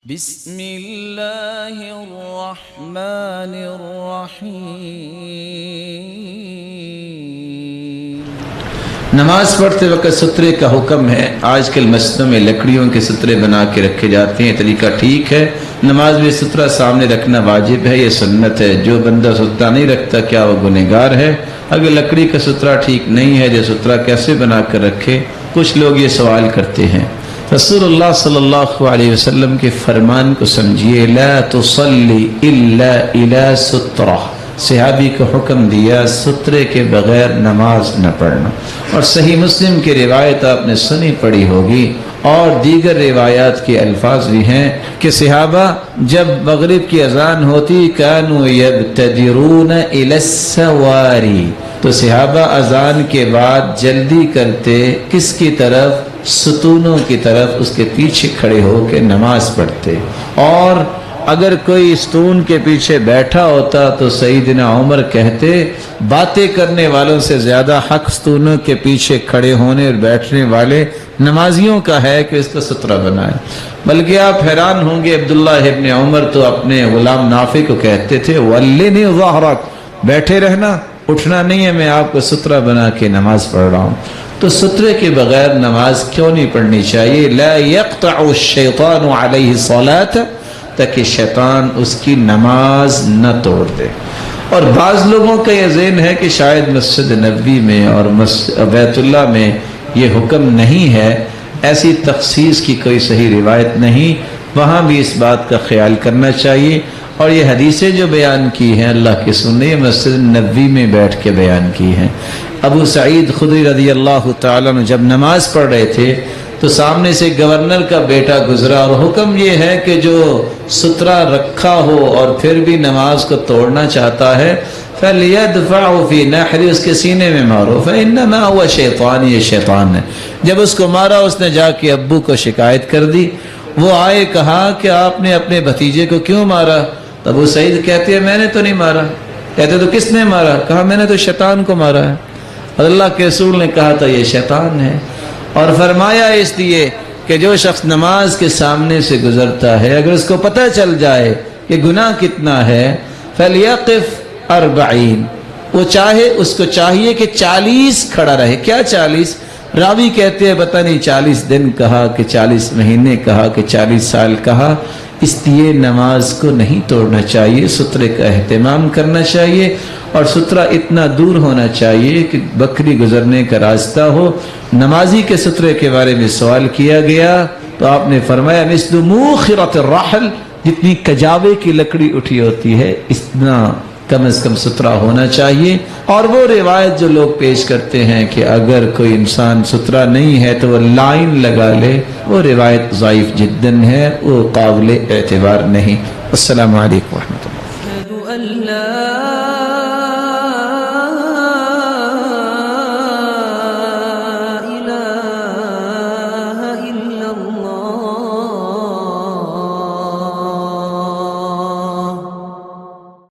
بسم اللہ الرحمن الرحیم۔ نماز پڑھتے وقت سترے کا حکم ہے۔ آج کل مسجدوں میں لکڑیوں کے سترے بنا کے رکھے جاتے ہیں، طریقہ ٹھیک ہے۔ نماز میں سترہ سامنے رکھنا واجب ہے، یہ سنت ہے۔ جو بندہ سترہ نہیں رکھتا کیا وہ گنہگار ہے؟ اگر لکڑی کا سترہ ٹھیک نہیں ہے، جو سترہ کیسے بنا کر رکھے؟ کچھ لوگ یہ سوال کرتے ہیں۔ رسول اللہ صلی اللہ علیہ وسلم کے فرمان کو سمجھیے، لا تصلی الا الی سترہ۔ صحابی کو حکم دیا سترے کے بغیر نماز نہ پڑھنا، اور صحیح مسلم کی روایت آپ نے سنی پڑھی ہوگی، اور دیگر روایات کے الفاظ بھی ہیں کہ صحابہ جب مغرب کی اذان ہوتی کانوا یبتدرون الی السواری، تو صحابہ اذان کے بعد جلدی کرتے کس کی طرف؟ ستونوں کی طرف، اس کے پیچھے کھڑے ہو کے نماز پڑھتے۔ اور اگر کوئی ستون کے پیچھے بیٹھا ہوتا تو سیدنا عمر کہتے باتیں کرنے والوں سے زیادہ حق ستونوں کے پیچھے کھڑے ہونے اور بیٹھنے والے نمازیوں کا ہے کہ اس کا سترہ بنائے۔ بلکہ آپ حیران ہوں گے، عبداللہ ابن عمر تو اپنے غلام نافع کو کہتے تھے وَلِّنِ ظَهْرَكَ، بیٹھے رہنا، اٹھنا نہیں ہے، میں آپ کو سترہ بنا کے نماز پڑھ رہا ہوں۔ تو سترے کے بغیر نماز کیوں نہیں پڑھنی چاہیے؟ لا يقطع الشیطان علیہ الصلاۃ، تاکہ شیطان اس کی نماز نہ توڑ دے۔ اور بعض لوگوں کا یہ ذہن ہے کہ شاید مسجد نبوی میں اور بیت اللہ میں یہ حکم نہیں ہے، ایسی تخصیص کی کوئی صحیح روایت نہیں، وہاں بھی اس بات کا خیال کرنا چاہیے۔ اور یہ حدیثیں جو بیان کی ہیں اللہ کے سننے، مسجد نبوی میں بیٹھ کے بیان کی ہیں۔ ابو سعید خدری رضی اللہ تعالیٰ عنہ جب نماز پڑھ رہے تھے تو سامنے سے گورنر کا بیٹا گزرا، اور حکم یہ ہے کہ جو سترہ رکھا ہو اور پھر بھی نماز کو توڑنا چاہتا ہے فَلْيَدْفَعُ فِي نَحْرِ، اس کے سینے میں مارو، فَإِنَّمَا هُوَ شَيْطَانٌ، یہ شیطان ہے۔ جب اس کو مارا، اس نے جا کے ابو کو شکایت کر دی۔ وہ آئے، کہا کہ آپ نے اپنے بھتیجے کو کیوں مارا؟ ابو سعید کہتے ہیں میں نے تو نہیں مارا۔ کہتے تو کس نے مارا؟ کہا میں نے تو شیطان کو مارا ہے۔ اور اللہ کے رسول نے کہا تھا یہ شیطان ہے، اور فرمایا اس لیے کہ جو شخص نماز کے سامنے سے گزرتا ہے اگر اس کو پتہ چل جائے کہ گناہ کتنا ہے فَلْيَقِفْ 40، وہ چاہے، اس کو چاہیے کہ 40 کھڑا رہے۔ کیا 40؟ راوی کہتے ہیں پتہ نہیں 40 دن کہا کہ 40 مہینے کہا کہ 40 سال کہا۔ اس لیے نماز کو نہیں توڑنا چاہیے، سترے کا اہتمام کرنا چاہیے، اور سترہ اتنا دور ہونا چاہیے کہ بکری گزرنے کا راستہ ہو۔ نمازی کے سترے کے بارے میں سوال کیا گیا تو آپ نے فرمایا مثل موخرۃ الرحل، جتنی کجاوے کی لکڑی اٹھی ہوتی ہے اتنا کم از کم سترہ ہونا چاہیے۔ اور وہ روایت جو لوگ پیش کرتے ہیں کہ اگر کوئی انسان سترہ نہیں ہے تو وہ لائن لگا لے، وہ روایت ضعیف جداً ہے، وہ قابل اعتبار نہیں۔ السلام علیکم ورحمۃ اللہ۔